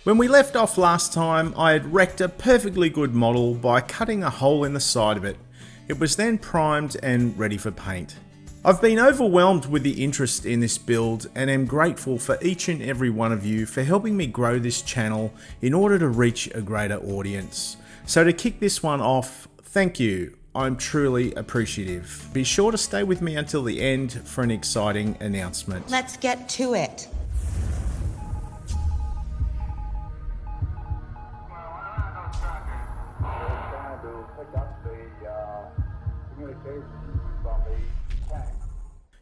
When we left off last time, I had wrecked a perfectly good model by cutting a hole in the side of it. It was then primed and ready for paint. I've been overwhelmed with the interest in this build and am grateful for each and every one of you for helping me grow this channel in order to reach a greater audience. So to kick this one off, thank you. I'm truly appreciative. Be sure to stay with me until the end for an exciting announcement. Let's get to it.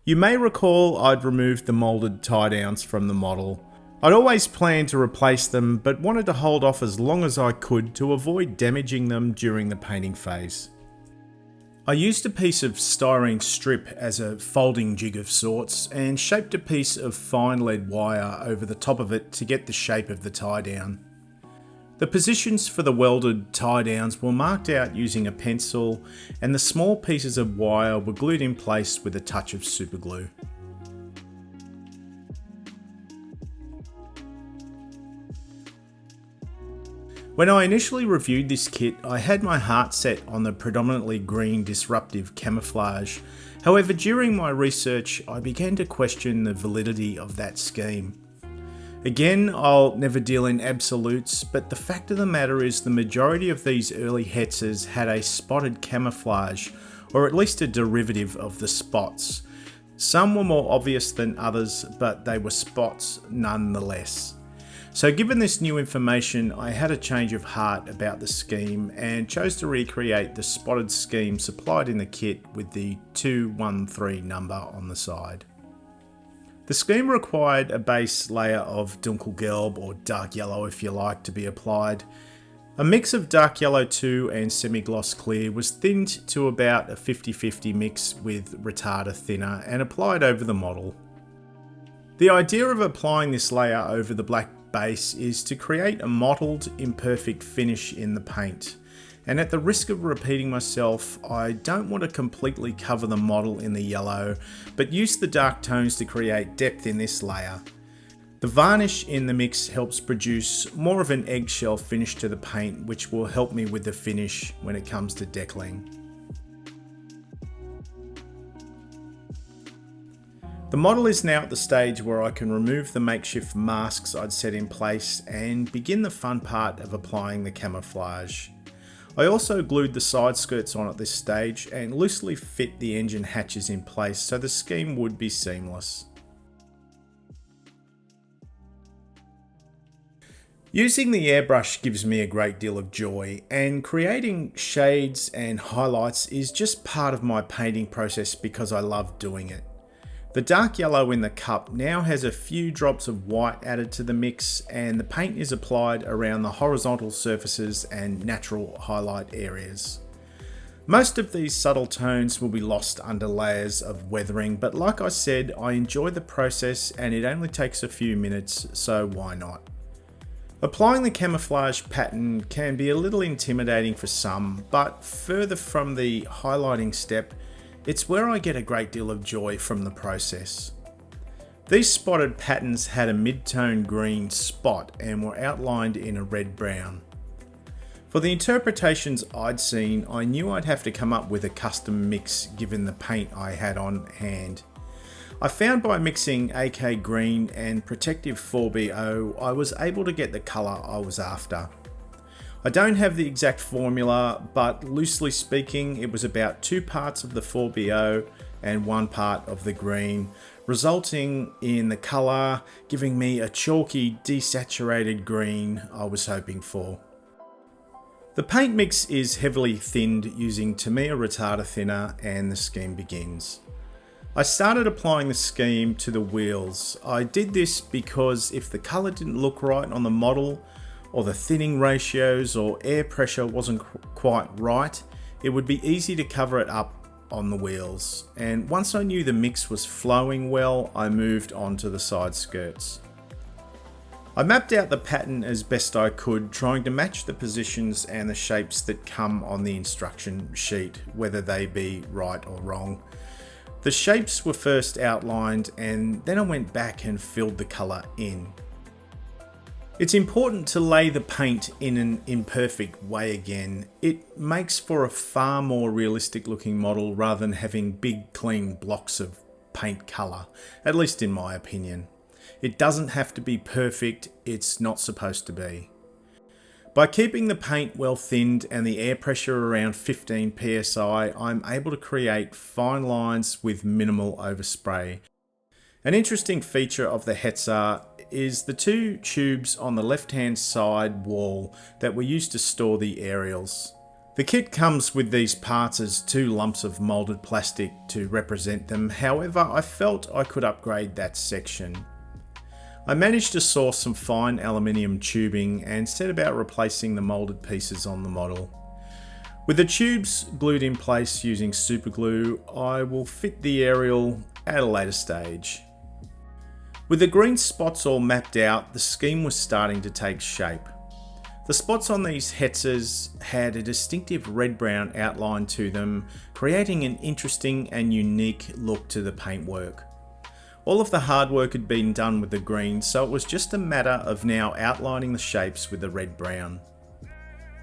You may recall I'd removed the moulded tie downs from the model. I'd always planned to replace them, but wanted to hold off as long as I could to avoid damaging them during the painting phase. I used a piece of styrene strip as a folding jig of sorts and shaped a piece of fine lead wire over the top of it to get the shape of the tie down. The positions for the welded tie downs were marked out using a pencil, and the small pieces of wire were glued in place with a touch of super glue. When I initially reviewed this kit, I had my heart set on the predominantly green disruptive camouflage. However, during my research, I began to question the validity of that scheme. Again, I'll never deal in absolutes, but the fact of the matter is the majority of these early Hetzers had a spotted camouflage, or at least a derivative of the spots. Some were more obvious than others, but they were spots nonetheless. So given this new information, I had a change of heart about the scheme and chose to recreate the spotted scheme supplied in the kit with the 213 number on the side. The scheme required a base layer of dunkelgelb, or dark yellow if you like, to be applied. A mix of dark yellow 2 and semi-gloss clear was thinned to about a 50-50 mix with retarder thinner and applied over the model. The idea of applying this layer over the black base is to create a mottled, imperfect finish in the paint. And at the risk of repeating myself, I don't want to completely cover the model in the yellow, but use the dark tones to create depth in this layer. The varnish in the mix helps produce more of an eggshell finish to the paint, which will help me with the finish when it comes to decaling. The model is now at the stage where I can remove the makeshift masks I'd set in place and begin the fun part of applying the camouflage. I also glued the side skirts on at this stage and loosely fit the engine hatches in place so the scheme would be seamless. Using the airbrush gives me a great deal of joy, and creating shades and highlights is just part of my painting process because I love doing it. The dark yellow in the cup now has a few drops of white added to the mix, and the paint is applied around the horizontal surfaces and natural highlight areas. Most of these subtle tones will be lost under layers of weathering, but like I said, I enjoy the process and it only takes a few minutes, so why not? Applying the camouflage pattern can be a little intimidating for some, but further from the highlighting step, it's where I get a great deal of joy from the process. These spotted patterns had a mid-tone green spot and were outlined in a red-brown. For the interpretations I'd seen, I knew I'd have to come up with a custom mix given the paint I had on hand. I found by mixing AK Green and Protective 4BO, I was able to get the colour I was after. I don't have the exact formula, but loosely speaking, it was about 2 parts of the 4BO and 1 part of the green, resulting in the colour giving me a chalky, desaturated green I was hoping for. The paint mix is heavily thinned using Tamiya retarder thinner, and the scheme begins. I started applying the scheme to the wheels. I did this because if the colour didn't look right on the model, or the thinning ratios or air pressure wasn't quite right, it would be easy to cover it up on the wheels. And once I knew the mix was flowing well, I moved on to the side skirts. I mapped out the pattern as best I could, trying to match the positions and the shapes that come on the instruction sheet, whether they be right or wrong. The shapes were first outlined and then I went back and filled the colour in. It's important to lay the paint in an imperfect way again. It makes for a far more realistic looking model rather than having big clean blocks of paint colour, at least in my opinion. It doesn't have to be perfect, it's not supposed to be. By keeping the paint well thinned and the air pressure around 15 psi, I'm able to create fine lines with minimal overspray. An interesting feature of the Hetzer is the two tubes on the left hand side wall that were used to store the aerials. The kit comes with these parts as two lumps of moulded plastic to represent them, however I felt I could upgrade that section. I managed to source some fine aluminium tubing and set about replacing the moulded pieces on the model. With the tubes glued in place using super glue, I will fit the aerial at a later stage. With the green spots all mapped out, the scheme was starting to take shape. The spots on these Hetzers had a distinctive red-brown outline to them, creating an interesting and unique look to the paintwork. All of the hard work had been done with the green, so it was just a matter of now outlining the shapes with the red-brown.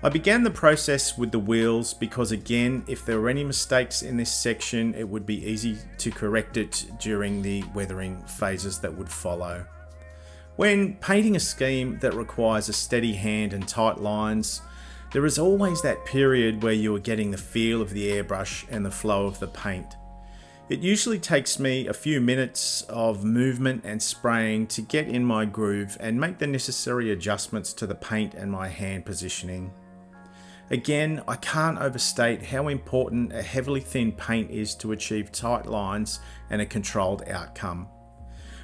I began the process with the wheels because, again, if there were any mistakes in this section, it would be easy to correct it during the weathering phases that would follow. When painting a scheme that requires a steady hand and tight lines, there is always that period where you are getting the feel of the airbrush and the flow of the paint. It usually takes me a few minutes of movement and spraying to get in my groove and make the necessary adjustments to the paint and my hand positioning. Again, I can't overstate how important a heavily thin paint is to achieve tight lines and a controlled outcome.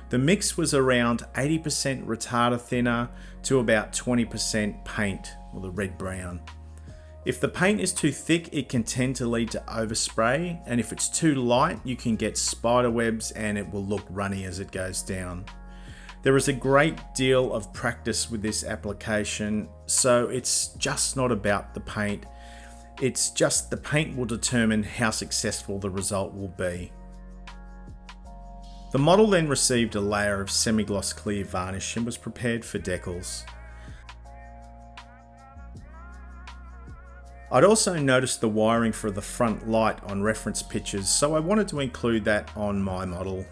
The mix was around 80% retarder thinner to about 20% paint, or the red-brown. If the paint is too thick, it can tend to lead to overspray, and if it's too light, you can get spider webs and it will look runny as it goes down. There is a great deal of practice with this application, so it's just not about the paint. It's just the paint will determine how successful the result will be. The model then received a layer of semi-gloss clear varnish and was prepared for decals. I'd also noticed the wiring for the front light on reference pictures, so I wanted to include that on my model.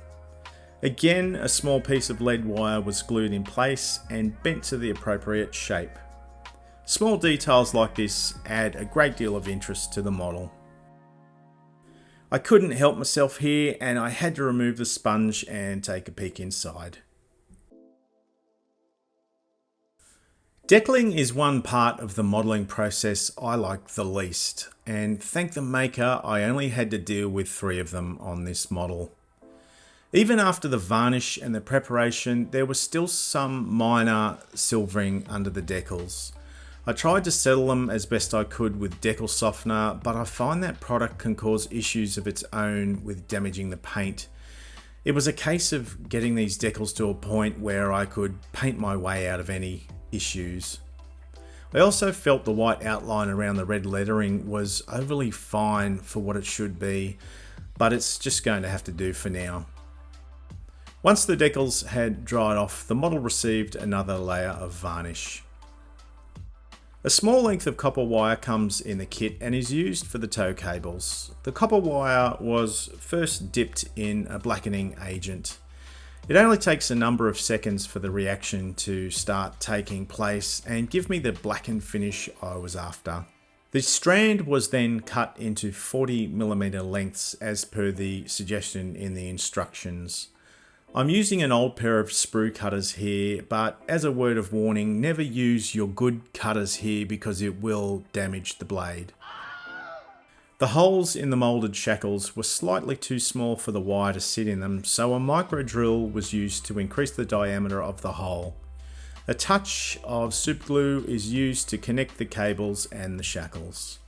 Again, a small piece of lead wire was glued in place and bent to the appropriate shape. Small details like this add a great deal of interest to the model. I couldn't help myself here and I had to remove the sponge and take a peek inside. Decaling is one part of the modelling process I like the least, and thank the maker I only had to deal with 3 of them on this model. Even after the varnish and the preparation, there was still some minor silvering under the decals. I tried to settle them as best I could with decal softener, but I find that product can cause issues of its own with damaging the paint. It was a case of getting these decals to a point where I could paint my way out of any issues. I also felt the white outline around the red lettering was overly fine for what it should be, but it's just going to have to do for now. Once the decals had dried off, the model received another layer of varnish. A small length of copper wire comes in the kit and is used for the tow cables. The copper wire was first dipped in a blackening agent. It only takes a number of seconds for the reaction to start taking place and give me the blackened finish I was after. The strand was then cut into 40mm lengths as per the suggestion in the instructions. I'm using an old pair of sprue cutters here, but as a word of warning, never use your good cutters here because it will damage the blade. The holes in the moulded shackles were slightly too small for the wire to sit in them, so a micro drill was used to increase the diameter of the hole. A touch of super glue is used to connect the cables and the shackles.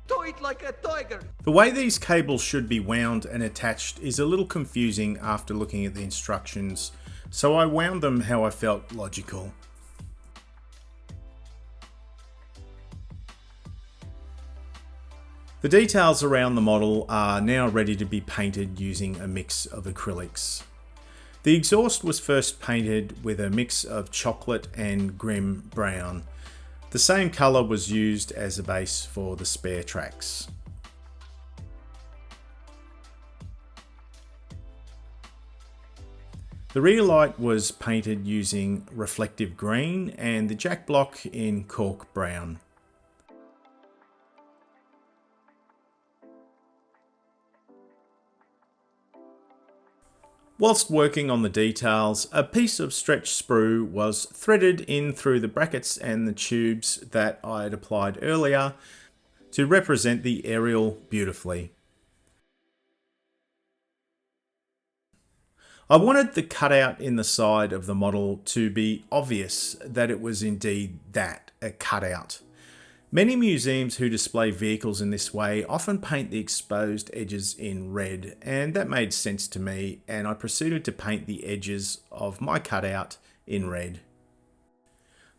Do it like a tiger! The way these cables should be wound and attached is a little confusing after looking at the instructions, so I wound them how I felt logical. The details around the model are now ready to be painted using a mix of acrylics. The exhaust was first painted with a mix of chocolate and grim brown. The same colour was used as a base for the spare tracks. The rear light was painted using reflective green and the jack block in cork brown. Whilst working on the details, a piece of stretch sprue was threaded in through the brackets and the tubes that I had applied earlier to represent the aerial beautifully. I wanted the cutout in the side of the model to be obvious that it was indeed that, a cutout. Many museums who display vehicles in this way often paint the exposed edges in red, and that made sense to me, and I proceeded to paint the edges of my cutout in red.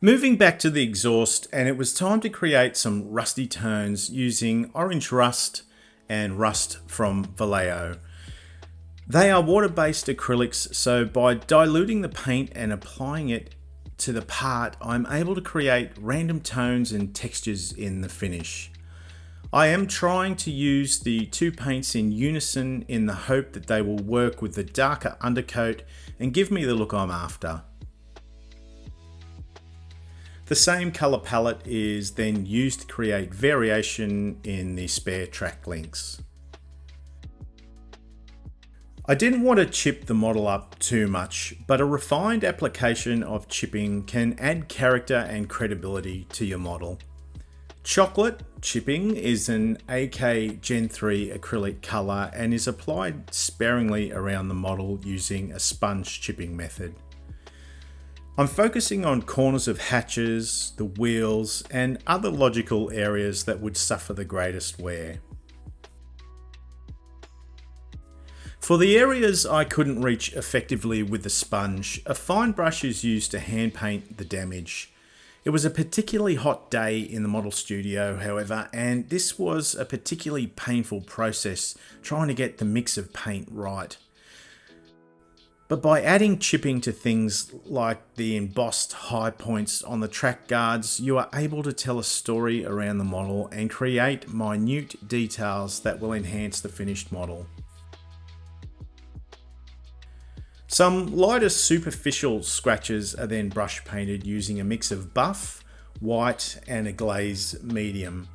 Moving back to the exhaust, and it was time to create some rusty tones using orange rust and rust from Vallejo. They are water-based acrylics, so by diluting the paint and applying it to the part, I'm able to create random tones and textures in the finish. I am trying to use the two paints in unison in the hope that they will work with the darker undercoat and give me the look I'm after. The same colour palette is then used to create variation in the spare track links. I didn't want to chip the model up too much, but a refined application of chipping can add character and credibility to your model. Chocolate chipping is an AK Gen 3 acrylic colour and is applied sparingly around the model using a sponge chipping method. I'm focusing on corners of hatches, the wheels, and other logical areas that would suffer the greatest wear. For the areas I couldn't reach effectively with the sponge, a fine brush is used to hand paint the damage. It was a particularly hot day in the model studio, however, and this was a particularly painful process trying to get the mix of paint right. But by adding chipping to things like the embossed high points on the track guards, you are able to tell a story around the model and create minute details that will enhance the finished model. Some lighter superficial scratches are then brush painted using a mix of buff, white and a glaze medium.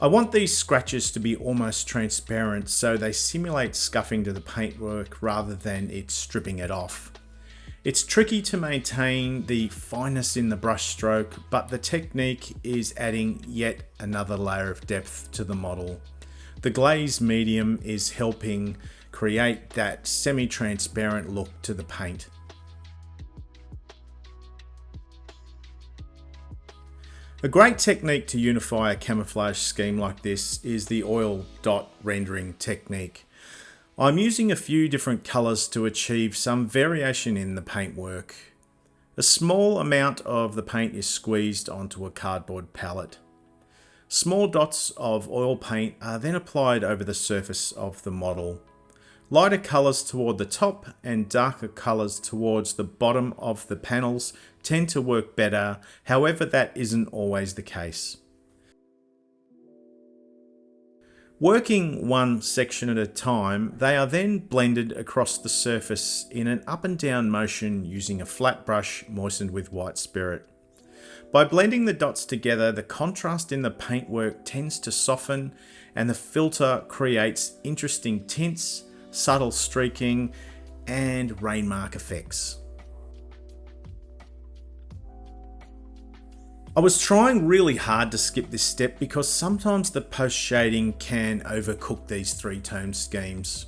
I want these scratches to be almost transparent so they simulate scuffing to the paintwork rather than it stripping it off. It's tricky to maintain the fineness in the brush stroke, but the technique is adding yet another layer of depth to the model. The glaze medium is helping create that semi-transparent look to the paint. A great technique to unify a camouflage scheme like this is the oil dot rendering technique. I'm using a few different colours to achieve some variation in the paintwork. A small amount of the paint is squeezed onto a cardboard palette. Small dots of oil paint are then applied over the surface of the model. Lighter colours toward the top and darker colours towards the bottom of the panels tend to work better, however that isn't always the case. Working one section at a time, they are then blended across the surface in an up and down motion using a flat brush moistened with white spirit. By blending the dots together, the contrast in the paintwork tends to soften and the filter creates interesting tints, subtle streaking, and rain mark effects. I was trying really hard to skip this step because sometimes the post shading can overcook these three-tone schemes.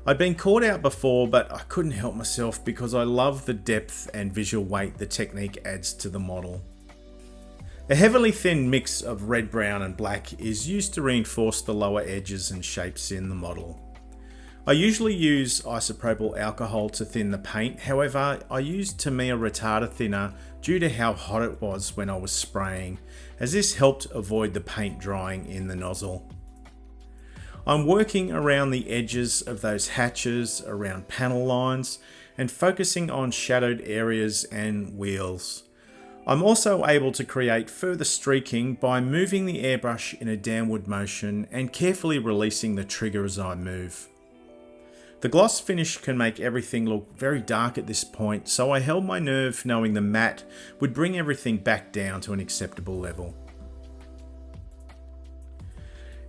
I'd been caught out before, but I couldn't help myself because I love the depth and visual weight the technique adds to the model. A heavily thin mix of red, brown and black is used to reinforce the lower edges and shapes in the model. I usually use isopropyl alcohol to thin the paint, however I used Tamiya retarder thinner due to how hot it was when I was spraying, as this helped avoid the paint drying in the nozzle. I'm working around the edges of those hatches, around panel lines, and focusing on shadowed areas and wheels. I'm also able to create further streaking by moving the airbrush in a downward motion and carefully releasing the trigger as I move. The gloss finish can make everything look very dark at this point, so I held my nerve knowing the matte would bring everything back down to an acceptable level.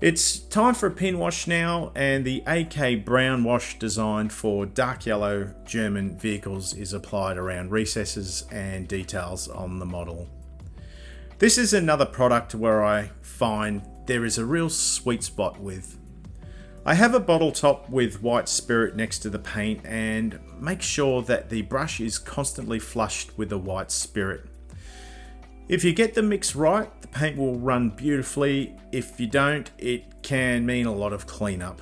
It's time for a pin wash now, and the AK brown wash designed for dark yellow German vehicles is applied around recesses and details on the model. This is another product where I find there is a real sweet spot with. I have a bottle top with white spirit next to the paint and make sure that the brush is constantly flushed with the white spirit. If you get the mix right, the paint will run beautifully. If you don't, it can mean a lot of cleanup.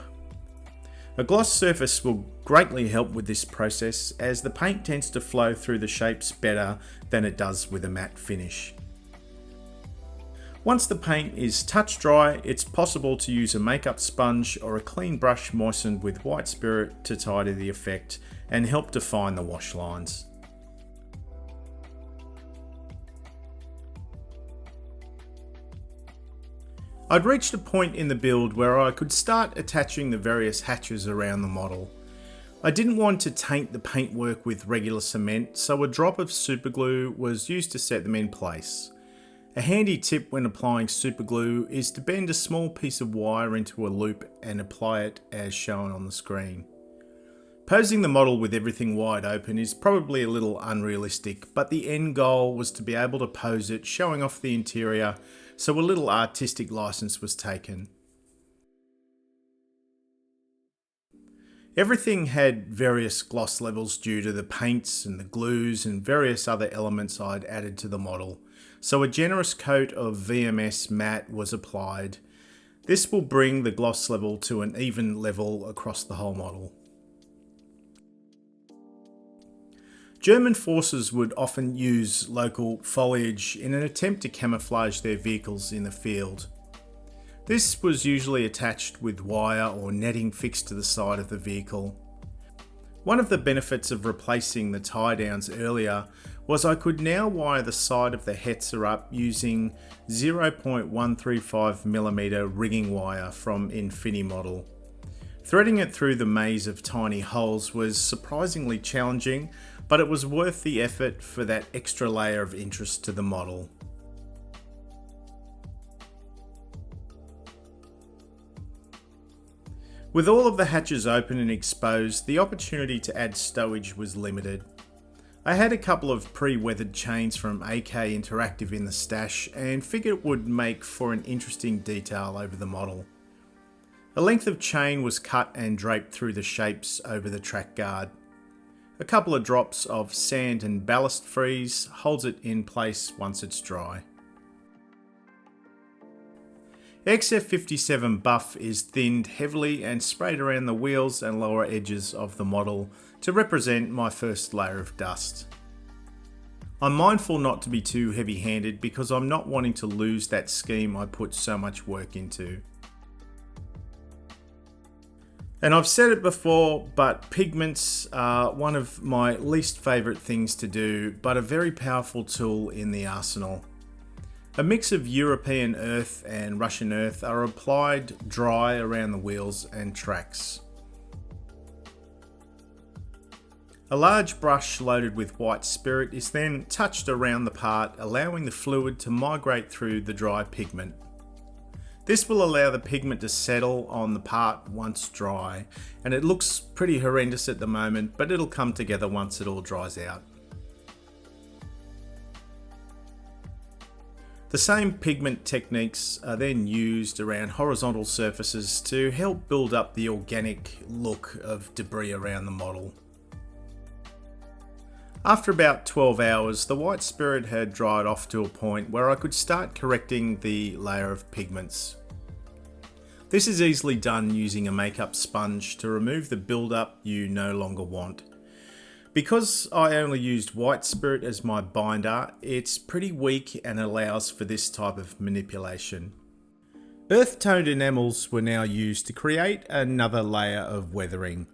A gloss surface will greatly help with this process, as the paint tends to flow through the shapes better than it does with a matte finish. Once the paint is touch dry, it's possible to use a makeup sponge or a clean brush moistened with white spirit to tidy the effect and help define the wash lines. I'd reached a point in the build where I could start attaching the various hatches around the model. I didn't want to taint the paintwork with regular cement, so a drop of superglue was used to set them in place. A handy tip when applying superglue is to bend a small piece of wire into a loop and apply it as shown on the screen. Posing the model with everything wide open is probably a little unrealistic, but the end goal was to be able to pose it showing off the interior, so a little artistic license was taken. Everything had various gloss levels due to the paints and the glues and various other elements I'd added to the model, so a generous coat of VMS matte was applied. This will bring the gloss level to an even level across the whole model. German forces would often use local foliage in an attempt to camouflage their vehicles in the field. This was usually attached with wire or netting fixed to the side of the vehicle. One of the benefits of replacing the tie downs earlier was I could now wire the side of the Hetzer up using 0.135mm rigging wire from Infinimodel. Threading it through the maze of tiny holes was surprisingly challenging, but it was worth the effort for that extra layer of interest to the model. With all of the hatches open and exposed, the opportunity to add stowage was limited. I had a couple of pre-weathered chains from AK Interactive in the stash and figured it would make for an interesting detail over the model. A length of chain was cut and draped through the shapes over the track guard. A couple of drops of sand and ballast freeze holds it in place once it's dry. XF57 buff is thinned heavily and sprayed around the wheels and lower edges of the model to represent my first layer of dust. I'm mindful not to be too heavy-handed because I'm not wanting to lose that scheme I put so much work into. And I've said it before, but pigments are one of my least favourite things to do, but a very powerful tool in the arsenal. A mix of European earth and Russian earth are applied dry around the wheels and tracks. A large brush loaded with white spirit is then touched around the part, allowing the fluid to migrate through the dry pigment. This will allow the pigment to settle on the part once dry, and it looks pretty horrendous at the moment, but it'll come together once it all dries out. The same pigment techniques are then used around horizontal surfaces to help build up the organic look of debris around the model. After about 12 hours, the white spirit had dried off to a point where I could start correcting the layer of pigments. This is easily done using a makeup sponge to remove the build-up you no longer want. Because I only used white spirit as my binder, it's pretty weak and allows for this type of manipulation. Earth-toned enamels were now used to create another layer of weathering.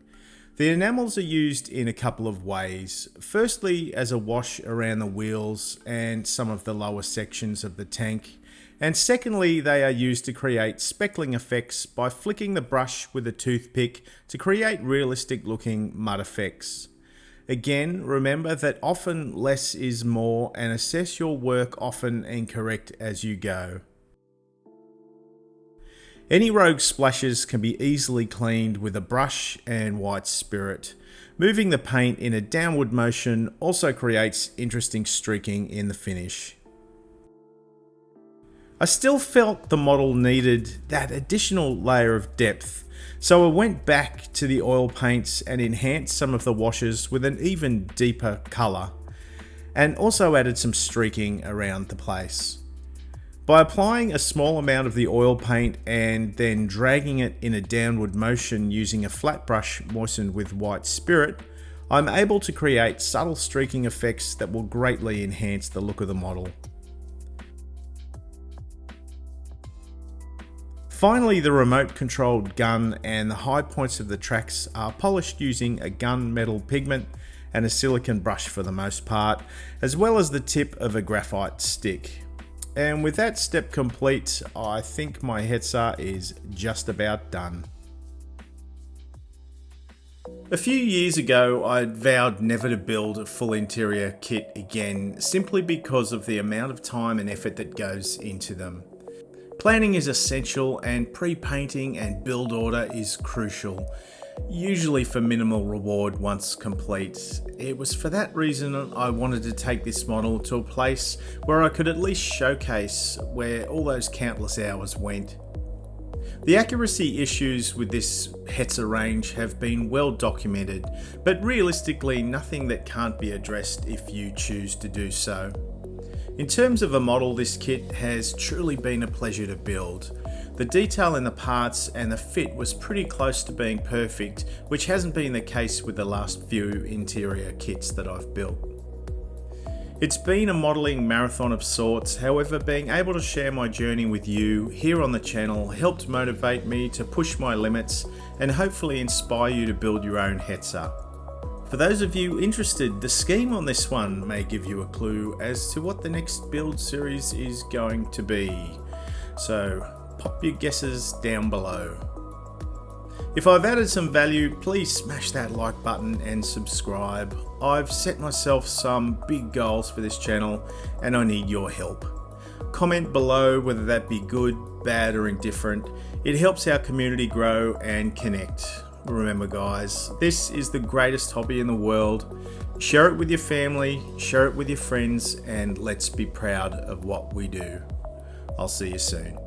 The enamels are used in a couple of ways. Firstly, as a wash around the wheels and some of the lower sections of the tank. And secondly, they are used to create speckling effects by flicking the brush with a toothpick to create realistic looking mud effects. Again, remember that often less is more, and assess your work often and correct as you go. Any rogue splashes can be easily cleaned with a brush and white spirit. Moving the paint in a downward motion also creates interesting streaking in the finish. I still felt the model needed that additional layer of depth, so I went back to the oil paints and enhanced some of the washes with an even deeper colour, and also added some streaking around the place. By applying a small amount of the oil paint and then dragging it in a downward motion using a flat brush moistened with white spirit, I'm able to create subtle streaking effects that will greatly enhance the look of the model. Finally, the remote controlled gun and the high points of the tracks are polished using a gunmetal pigment and a silicone brush for the most part, as well as the tip of a graphite stick. And with that step complete, I think my Hetzer is just about done. A few years ago, I vowed never to build a full interior kit again, simply because of the amount of time and effort that goes into them. Planning is essential, and pre-painting and build order is crucial, usually for minimal reward once complete. It was for that reason I wanted to take this model to a place where I could at least showcase where all those countless hours went. The accuracy issues with this Hetzer range have been well documented, but realistically nothing that can't be addressed if you choose to do so. In terms of a model, this kit has truly been a pleasure to build. The detail in the parts and the fit was pretty close to being perfect, which hasn't been the case with the last few interior kits that I've built. It's been a modelling marathon of sorts, however being able to share my journey with you here on the channel helped motivate me to push my limits and hopefully inspire you to build your own Hetzer. For those of you interested, the scheme on this one may give you a clue as to what the next build series is going to be. So pop your guesses down below. If I've added some value, please smash that like button and subscribe. I've set myself some big goals for this channel and I need your help. Comment below whether that be good, bad or indifferent. It helps our community grow and connect. Remember guys, this is the greatest hobby in the world. Share it with your family, share it with your friends, and let's be proud of what we do. I'll see you soon.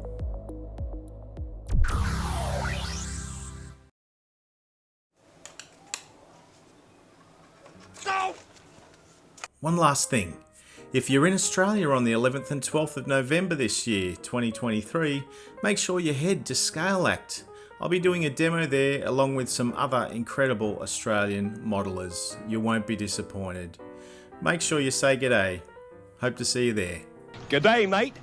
One last thing. If you're in Australia on the 11th and 12th of November this year, 2023, make sure you head to Scale Act. I'll be doing a demo there along with some other incredible Australian modelers. You won't be disappointed. Make sure you say g'day. Hope to see you there. G'day, mate.